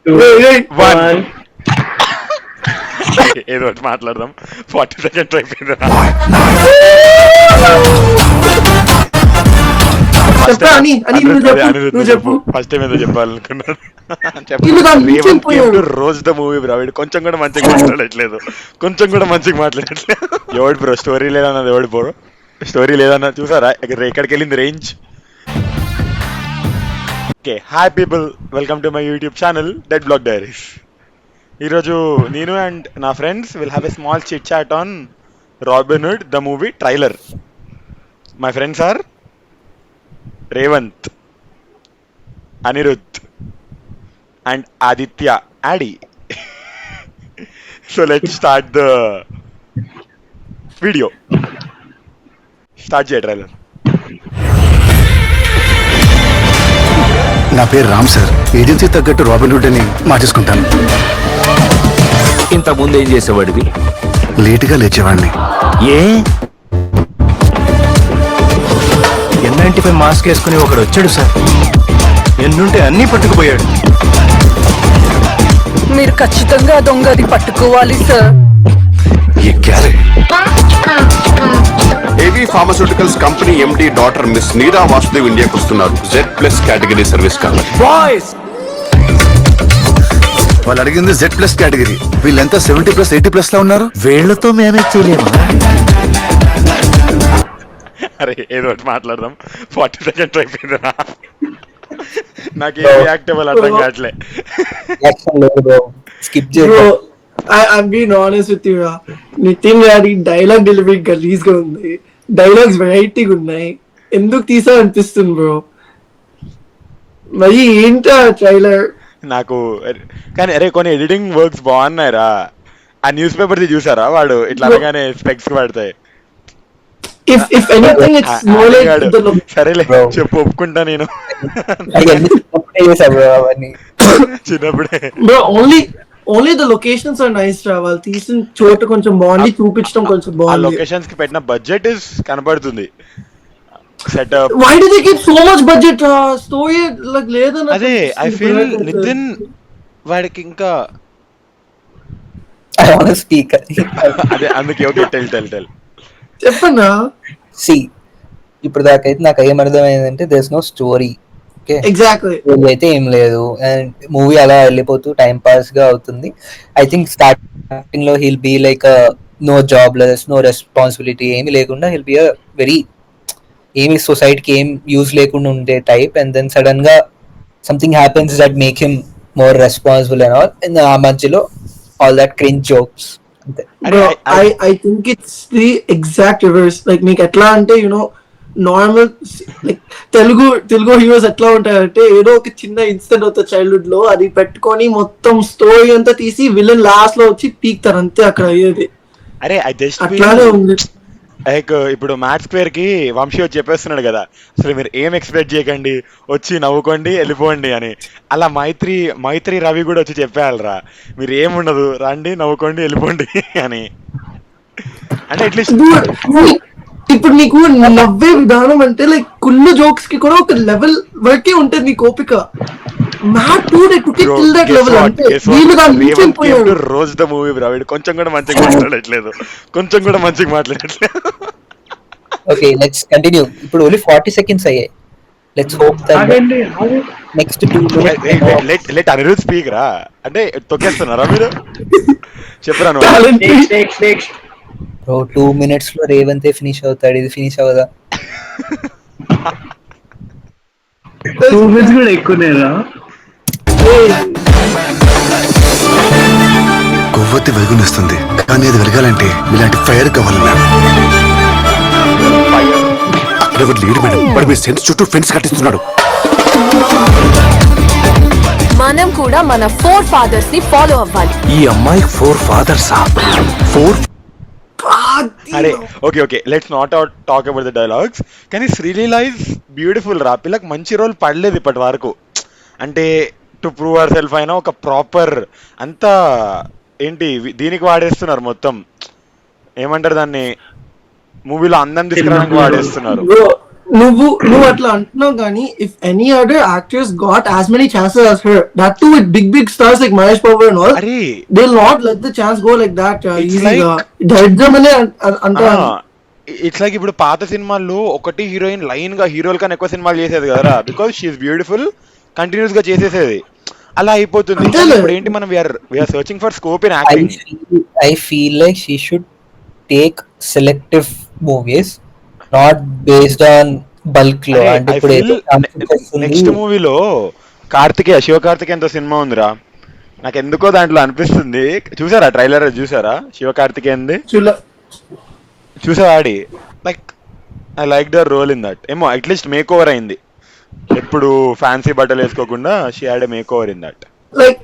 two, One. one. ఏదో ఒకటి మాట్లాడదాం. 40 సెకండ్స్ అయిపోయింది. చెప్పా అని నువ్వు చెప్పు. ఫస్ట్ టైం ఏదో చెప్పాలనుకున్నాను. వీళ్ళు దాని నుంచి రేవంత్ పోయాడు. Rose the movie bro. వీడు కొంచెం కూడా మంచిగా మాట్లాడట్లేదు. ఎవడు బ్రో స్టోరీ లేదన్నది? ఎవడు బ్రో స్టోరీ లేదన్నది? చూసారా ఎక్కడికి వెళ్ళింది range? Okay, hi people, welcome to my YouTube channel dead block diaries. ఈరోజు నేను అండ్ నా friends will have a small chit chat on Robin Hood the movie trailer. My friends are Revanth, Anirudh and Aditya Adi. So let's start the video. Start చేయ trailer. నా పేరు Ram sir. Agency తగ్గట్టు Robin Hood అని మార్చేసుకుంటాను. ఇంత ముందు ఏం చేసేవాడివి? లేటుగా లేచేవాడిని. ఏ N95 మాస్క్ వేసుకుని ఒకడు వచ్చాడు సార్. ఎన్నుంటే అన్నీ పట్టుకుపోయాడు. మీరు ఖచ్చితంగా దొంగది పట్టుకోవాలి సార్. ये क्या रे? ఏవీ pharmaceuticals company MD doctor miss నీరా వాసుదేవ్ ఇండియాకి వస్తున్నారు. Z+ కేటగిరీ సర్వీస్ కావాలి. బాయ్స్, వాళ్ళు అడిగింది Z+ కేటగిరీ. వీళ్ళంతా 70+, 80+ లా ఉన్నారు. వేళ్లతో మేనేజ్ చేయలేము. అరే ఏదో ఒకటి మాట్లాడదాం. 40 సెకండ్స్ అయిపోయింది. నాకు ఏం రియాక్ట్ అవ్వాలి అర్థం కావట్లే. Bro, I'm being honest with you. Nitin గారి డైలాగ్ డెలివరీ గలీజ్ గా ఉంది. డైలాగ్స్ వెరైటీగా ఉన్నాయి. ఎందుకు తీసా అనిపిస్తుంది బ్రో. మరి ఏంటా ట్రైలర్? నాకు కానీ అరే కొన్ని ఎడిటింగ్ వర్క్స్ బాగున్నాయిరా. ఆ న్యూస్ పేపర్ చూసారా? వాడు ఇట్లా అనగానే స్పెక్స్ పడతాయి. If anything, it's more like the సరేలే చెప్పు, ఒప్పుకుంటా నేను. చిన్నప్పుడే bro, only the locations are nice రా. వాళ్ళు తీసిన చోటు కొంచెం బాగుంది, చూపించడం కొంచెం ఆ బాగుంది. లొకేషన్స్ కి పెట్టిన బడ్జెట్ ఇస్ కనబడుతుంది. Setup Why do they give so much budget? Story like లేదన్న. అదే ఐ ఫీల్ నితిన్ వాడికి ఇంకా I want to speak. అదే అందుకే ఓకే టెల్ చెప్పన్నా. See, ఇప్పుడు దాకైతే నాకు ఏమర్థమైందంటే there's no story. Okay, exactly. అయితే ఏం లేదు అండ్ మూవీ అలా వెళ్ళిపోతూ టైం పాస్ గా అవుతుంది. ఐ థింక్ స్టార్టింగ్ లో he'll be like no jobless, no responsibility, ఏమీ లేకుండా హిల్ బీ అ వెరీ ఏమి సొసైటీకి ఏం యూజ్ లేకుండా ఉండే టైప్. అండ్ దెన్ సడన్ గా something happens that make him more responsible and all. And ఆ మధ్యలో all that cringe jokes. Bro, I think it's the exact reverse. Like మీకు ఎట్లా అంటే నార్మల్ లైక్ తెలుగు హీరోస్ ఎట్లా ఉంటారంటే ఏదో ఒక చిన్న ఇన్సిడెంట్ అవుతుంది చైల్డ్హుడ్ లో, అది పెట్టుకొని మొత్తం స్టోరీ అంతా తీసి విలన్ లాస్ట్ లో వచ్చి పీక్తారు అంతే అక్కడ అయ్యేది. అరే ఐ జస్ట్ అట్లానే ఉంది. లైక్ ఇప్పుడు మ్యాథ్స్ స్క్వేర్ కి వంశీ వచ్చి చెప్పేస్తున్నాడు కదా, అసలు మీరు ఏం ఎక్స్పెక్ట్ చేయకండి, వచ్చి నవ్వుకోండి వెళ్ళిపోండి అని. అలా మైత్రి రవి కూడా వచ్చి చెప్పేయాలరా, మీరు ఏముండదు రండి నవ్వుకోండి వెళ్ళిపోండి అని. అంటే అట్లీస్ట్ ఇప్పుడు నీకు నవ్వే విధానం అంటే లైక్ కుళ్ళు జోక్స్ కి కూడా ఒక లెవెల్ వరకే ఉంటది నీకు ఓపిక. Mat too they took it till that level. అంటే వీళ్ళు దాని నుంచి వెళ్ళిపోయారు. Rose the movie bro. వీడు కొంచెం కూడా మంచిగా మాట్లాడట్లేదు. Okay, let's continue. ఇప్పుడు ఓన్లీ 40 సెకండ్స్ అయ్యాయి. Let's hope that next 2 minutes let Anirudh speak రా. అంటే తొక్కేస్తున్నారా మీరు? చెప్పరా Next. బ్రో, 2 minutes లో రేవంతే ఫినిష్ అవుతాడు. ఇది ఫినిష్ అవ్వదా? 2 minutes కూడా ఎక్కువనేరా. కొవ్వొత్తి వెలుగునిస్తుంది, కానీ అది వెలగాలంటే ఇలాంటి ఫైర్ కావాలి మేడం. అక్కడ ఎవరు లేడు మేడం. వాడు మీ సెన్స్ చుట్టూ ఫెన్స్ కట్టిస్తున్నాడు. మనం కూడా మన 4 fathers ని ఫాలో అవ్వాలి. ఈ అమ్మాయికి 4 fathers. 4 అరే okay let's not talk about the dialogues. కానీ శ్రీలీల ఇస్ బ్యూటిఫుల్ రా. పిల్లకి మంచి రోల్ పడలేదు ఇప్పటి వరకు. అంటే టు ప్రూవ్ అవర్ సెల్ఫ్ అయినా ఒక ప్రాపర్ అంతా ఏంటి దీనికి వాడేస్తున్నారు మొత్తం. ఏమంటారు దాన్ని, మూవీలో అందం తీసుకురావడానికి వాడేస్తున్నారు. నువ్వు అట్లా అంటున్నావు కానీ if any other actors got as many chances as her, that too with big stars like Mahesh Babu and all, అరే they'll not let the chance go like that It's easily. like- దరిద్రమనే అంటారు. It's like ఇప్పుడు పాత సినిమాల్లో ఒకటి heroine line గా హీరోల కన్నా ఎక్కువ సినిమాలు చేసేది కదరా, బికాస్ షీఈస్ బ్యూటిఫుల్, కంటిన్యూస్ గా చేసేసేది, అలా అయిపోతుంది. అంతేలే. ఇప్పుడు ఏంటి మనం we are searching for scope in acting. I feel like she should take selective movies, not based on bulk లో. అంటే ఇప్పుడు ఏదో నెక్స్ట్ మూవీలో శివకార్తికేయన్తో సినిమా ఉందిరా, నాకు ఎందుకో దాంట్లో అనిపిస్తుంది. చూసారా ట్రైలర్? చూసారా శివకార్తికేయన్ది? చూసా ఆడి like I like the role in that. ఏమో అట్లీస్ట్ మేక్ ఓవర్ అయింది, ఎప్పుడు ఫ్యాన్సీ బట్టలు వేసుకోకుండా she had a make over in that. Like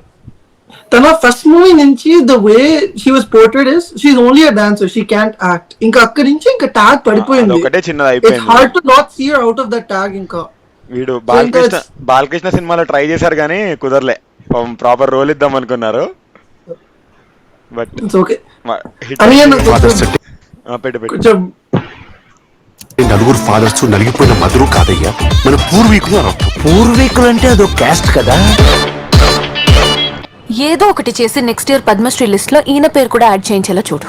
తన ఫస్ట్ మూవీ నుంచి the way she was portrayed is she is only a dancer, she can't act. ఇంకా అక్కడి నుంచి ఇంకా ట్యాగ్ పడిపోయింది. ఒకటే చిన్నది ఇట్స్ అయిపోయింది. Hard to not see her out of that tag. ఇంకా వీడు బాలకృష్ణ సినిమాలో ట్రై చేశారు కానీ కుదరలే, ప్రాపర్ రోల్ ఇద్దాం అనుకున్నారు బట్ ఇట్స్ ఓకే. హిట్. అని పెట్టు కొంచెం నలుగురు ఫాదర్స్ నలిగిపోయిన మధురు కాదయ్యా, మన పూర్వీకులు అని అర్థం. పూర్వీకులు అంటే అదో క్యాస్ట్ కదా. ఏదో ఒకటి చేసి నెక్స్ట్ ఇయర్ పద్మశ్రీ లిస్ట్ లో ఈయన పేరు కూడా యాడ్ చేయించేలా చూడు.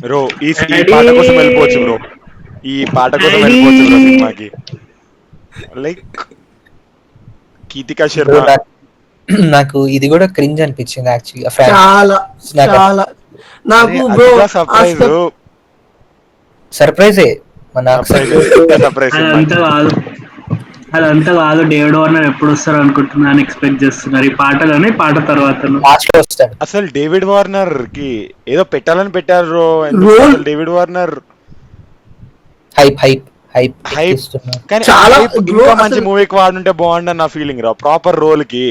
బ్రో ఈ పాట కోసం వెళ్ళిపోవచ్చు బ్రో, ఈ పాట కోసం వెళ్ళిపోవచ్చు బ్రో సినిమాకి. లైక్ కీతికా శర్మ. నాకు ఇది కూడా క్రింజ్ అనిపించింది యాక్చువల్లీ. చాలా చాలా నాకు బ్రో సర్ప్రైజ్ సర్ప్రైజే మన సర్ప్రైజ్. అదంతా కాదు, డేవిడ్ వార్నర్ ఎప్పుడు వస్తారు అనుకుంటున్నాను, ఎక్స్పెక్ట్ చేస్తున్నారు ఈ పాటలోనే, పాట తర్వాత లాస్ట్ లో వస్తాడు. అసలు డేవిడ్ వార్నర్ కి ఏదో పెట్టాలని పెట్టారు. David Warner hype hype hype hype, కానీ చాలా ఇంకా మంచి మూవీకి వాడుంటే బాగుండు నా ఫీలింగ్ రా, ప్రాపర్ రోల్ కి.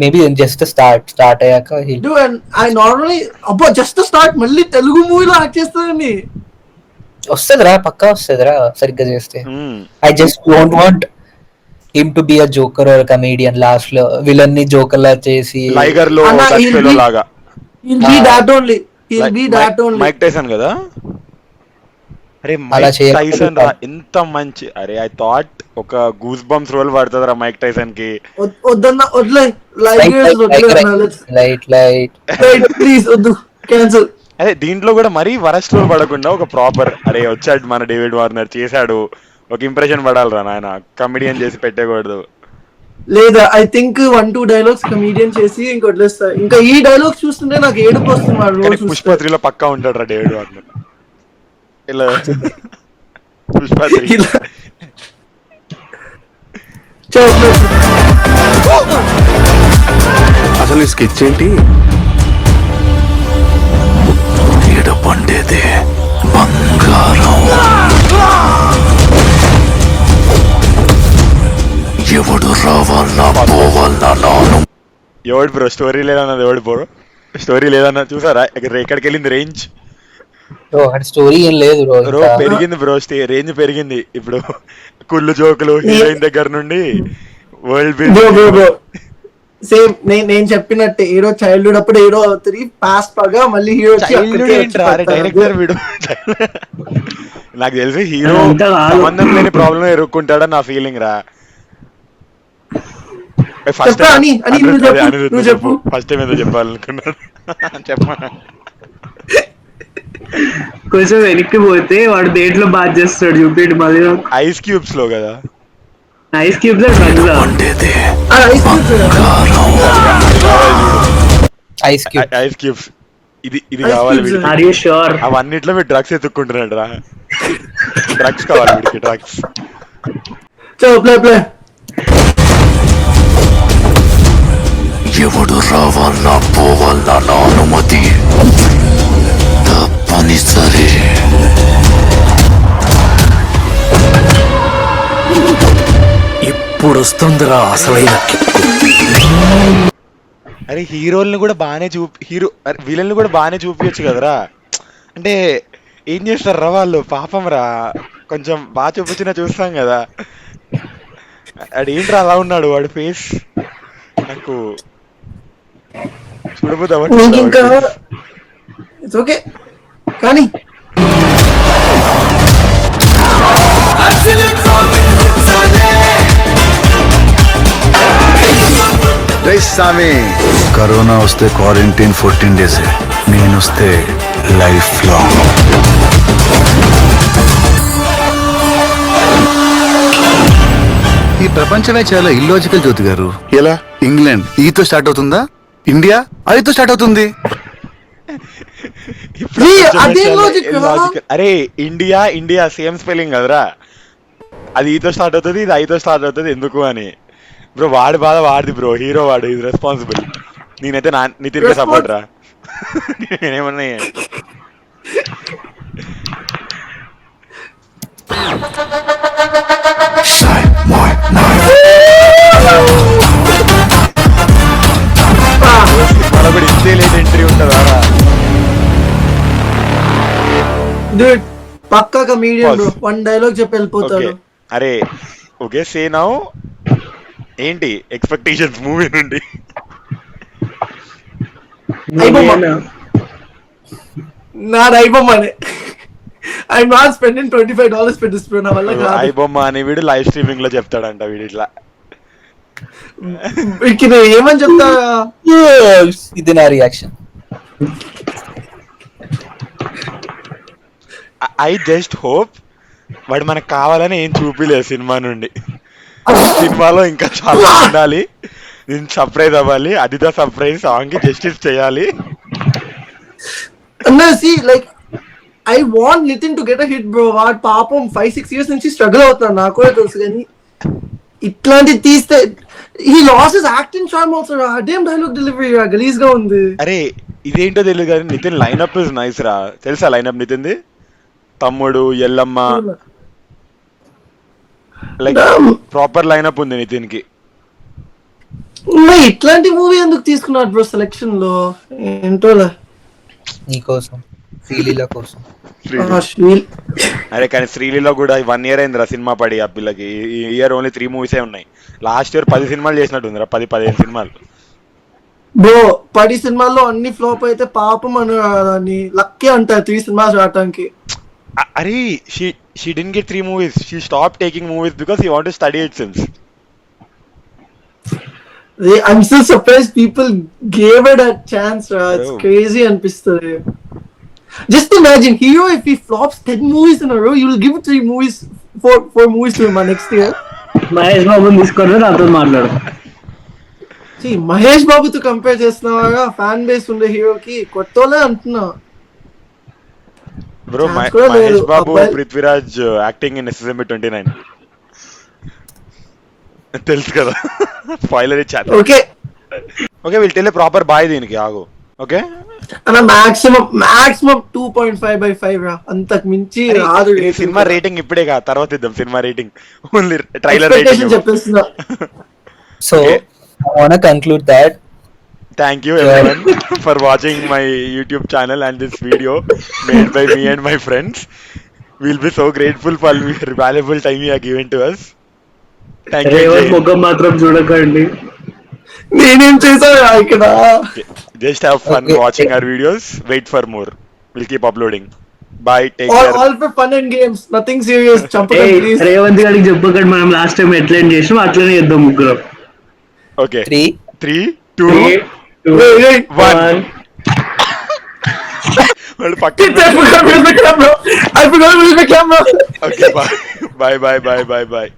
మేబీ జస్ట్ స్టార్ట్ అయ్యాక ఐ నార్మల్లీ అబ్బా జస్ట్ స్టార్ట్ మళ్ళీ తెలుగు మూవీలో యాక్ట్ చేస్తానండి. వస్తుందిరా, పక్కా వస్తుందిరా సరిగ్గా చేస్తే. I just don't want him to be a joker or comedian. Last లో విలన్ ని జోకర్ లా చేసి లైగర్ లో లాగా He'll be that only. He'll be that only. Mike Tyson కదా. అరే అలా మైక్ టైసన్ రా ఎంత మంచి. అరే ఐ థాట్ ఒక గూస్ బంప్స్ రోల్ పడుతుందిరా మైక్ టైసన్ కి. వద్దన్నా వదిలే, లైట్ లైట్ ప్లీజ్ వద్దు, క్యాన్సిల్. అదే దీంట్లో కూడా మరీ వరస్ట్ రోల్ పడకుండా ఒక ప్రాపర్, అరే వచ్చాడు మన డేవిడ్ వార్నర్ చేశాడు, ఒక ఇంప్రెషన్ పడాలిరా నాయన, కమెడియన్ చేసి పెట్టకూడదు. లేదా ఐ థింక్ 1-2 డైలాగ్స్ కమీడియన్ చేసి ఇంక వదిలేస్తా. ఇంకా ఈ డైలాగ్స్ చూస్తుంటే నాకు ఏడుపు వస్తుంది. పుష్ప 3లో పక్కా ఉంటాడు రా డేవిడ్ వార్నర్ ఇలా. పుష్ప 3 అసలు నీ స్కెచ్ ఏంటి? పండేదే బంగారం, ఎవడు రావాలన్నా పోవాలన్నా నాను. ఎవడు బ్రో స్టోరీ లేదన్నది? ఎవడు బ్రో స్టోరీ లేదన్న? చూసారా ఎక్కడికి వెళ్ళింది రేంజ్? స్టోరీ ఏం లేదు బ్రో, పెరిగింది బ్రో, రేంజ్ పెరిగింది. ఇప్పుడు కుళ్ళు జోకులు హీరోయిన్ దగ్గర నుండి వరల్డ్ సేమ్ నేను చెప్పినట్టే, ఏడో చైల్డ్హుడ్ అప్పుడు ఏడో అవుతుంది, పాస్ట్ పగా మళ్ళీ హీరో డైరెక్టర్ వీడు. నాకు తెలిసి హీరో సంబంధం లేని ప్రాబ్లం ఎదుర్కొంటాడని నా ఫీలింగ్ రా. ఫస్ట్ చెప్పు ఫస్ట్ టైం ఏదో చెప్పాలనుకున్నాడు. చెప్పాను కొంచెం వెనక్కి పోతే వాడు దేంట్లో బాగా చేస్తాడు చూపించండి మళ్ళీ. ఐస్ క్యూబ్స్ లో కదా, ఐస్ క్యూబ్స్ పండేదే ఐస్ క్యూబ్స్ ఇది కావాలి వీడికి. Are you sure? అవన్నిట్లో మీరు డ్రగ్స్ ఎత్తుక్కుంటున్నాడు రా, డ్రగ్స్ కావాలి వీడికి, డ్రగ్స్. ఎవడు రావాలన్నా పోవాలన్నా నా అనుమతి తప్పనిసరి. ఇప్పుడు వస్తుందిరా అసలైన కిక్కు. అరే హీరోల్ని కూడా బాగానే వీళ్ళని కూడా బాగానే చూపించచ్చు కదరా. అంటే ఏం చేస్తారా వాళ్ళు, పాపం రా, కొంచెం బాగా చూపించినా చూస్తాం కదా. అడు ఏంట్రా అలా ఉన్నాడు వాడు ఫేస్. నాకు చూడబోదు నీకు ఇంకా ఇట్స్ ఓకే కానీ రే సామి కరోనా వస్తే క్వారంటైన్ 14 days, నేను వస్తే లైఫ్ లాంగ్. ఈ ప్రపంచమే చాలా ఇల్లాజికల్ జ్యోతి గారు. ఎలా? ఇంగ్లాండ్ ఈతో స్టార్ట్ అవుతుందా, ఇండియా ఐతో స్టార్ట్ అవుతుంది. అదే లాజిక్. అరే ఇండియా ఇండియా సేమ్ స్పెల్లింగ్ కదరా, అది ఈతో స్టార్ట్ అవుతుంది, ఇది ఐతో స్టార్ట్ అవుతుంది, ఎందుకు అని. బ్రో వాడి బాధ వాడిది బ్రో, హీరో వాడు, ఇది రెస్పాన్సిబుల్. నేనైతే నితిన్ కి సపోర్ట్ రా. నేనేమన్నా మనకు ఇంతే లేట్ ఎంట్రీ ఉంటుందా? పక్కా మీడియం బ్రో, 1 dialogue చెప్పి వెళ్ళిపోతాడు. అరే ఓకే సే నౌ, ఏంటి ఎక్స్పెక్టేషన్స్ మూవీ నుండి? నాది అయిపోమనే. I'm not spending $25 for this bro, నా వల్ల కాదు. అయిబొమ్మ అని వీడు లైవ్ స్ట్రీమింగ్ లో చెప్తాడంట వీడు ఇట్లా. ఇక్కడ ఏమని చెప్తా, ఇది నా రియాక్షన్. ఐ జస్ట్ హోప్ వాడు మనకు కావాలని ఏం చూపిలేదు సినిమా నుండి. సినిమాలో ఇంకా చాలా ఉండాలి, నేను సర్ప్రైజ్ అవ్వాలి, అదిదా సర్ప్రైజ్ సాంగ్ కి జస్టిస్ చేయాలి. see like I want Nitin to get a hit bro. వాడు పాపం 5-6 years నుంచి స్ట్రగుల్ అవుతున్నాడు, నాకు కూడా తెలుసు. కానీ ఇట్లాంటి తీస్తే he lost his acting charm also. అదేం డైలాగ్ డెలివరీ గలీజ్ గా ఉంది. అరే ఇదేంటో తెలియదు కానీ నితిన్ లైనప్ ఇస్ నైస్ రా. తెలుసా లైనప్ నితిన్ది? తమ్ముడు, ఎల్లమ్మ, లైక్ ప్రాపర్ లైనప్ ఉంది నితిన్ కి. ఇట్లాంటి మూవీ ఎందుకు తీసుకున్నాడు బ్రో సెలెక్షన్ లో, ఏంటో నీకోసం, శ్రీలీల కోసం. అరే కానీ శ్రీలీలో కూడా 1 year అయిందిరా సినిమా పడి. ఆ పిల్లకి ఈ ఇయర్ ఓన్లీ 3 movies ఉన్నాయి. లాస్ట్ ఇయర్ 10 సినిమాలు చేసినట్టుందిరా, 10-15 సినిమాలు. బ్రో 10 సినిమాల్లో అన్ని ఫ్లాప్ అయితే పాపం అని లక్కే అంటారు 3 సినిమాస్ రావటానికి. అరే she didn't get 3 movies, she stopped taking movies because she wanted to study it since. I'm still surprised people gave it a chance. It's crazy అనిపిస్తుంది. Just imagine hero, if he flops 10 movies in a row, you will give 3 movies, 4 movies to him next year. Mahesh Babu తీసుకొని నాతో మాట్లాడు. మహేష్ బాబుతో compare చేస్తున్నావా? Fan base ఉండే హీరోకి కొత్తోలే అంటున్నా bro. Mahesh Babu, Prithviraj acting in SSMB 29 తెలుసు కదా, స్పాయిలర్ ఇచ్చాను. ఓకే వీళ్ళు టెల్ ప్రాపర్ బాయ్ దీనికి ఆగు. ఓకే అన్న మాక్సిమం 2.5/5 రా, అంతకు మించి రాదు. సినిమా రేటింగ్ ఇప్పుడే కాదు, తర్వాత ఇద్దాం సినిమా రేటింగ్. ఓన్లీ ట్రైలర్ రేటింగ్ చెప్పేస్తున్నా. So I want to conclude that. Thank you everyone for watching my YouTube channel and this video made by me and my friends. We'll be so grateful for your valuable time you have given to us. Thank you. Revanth ముఖం మాత్రం చూడకండి. నేనేం చేశా ఇక్కడ? Just have fun watching our videos. Wait for more. We'll keep uploading. Bye. Take care. All for fun and games. Nothing serious. చంపకండి please. Revanth గారికి చెప్పకండి, మనం last time ఎట్లా చేసినాం అట్లనే చేద్దాం ముగ్గురం. Okay. 3, 2, 1. Well, fucking. I forgot to use the camera. Okay. Bye. Bye.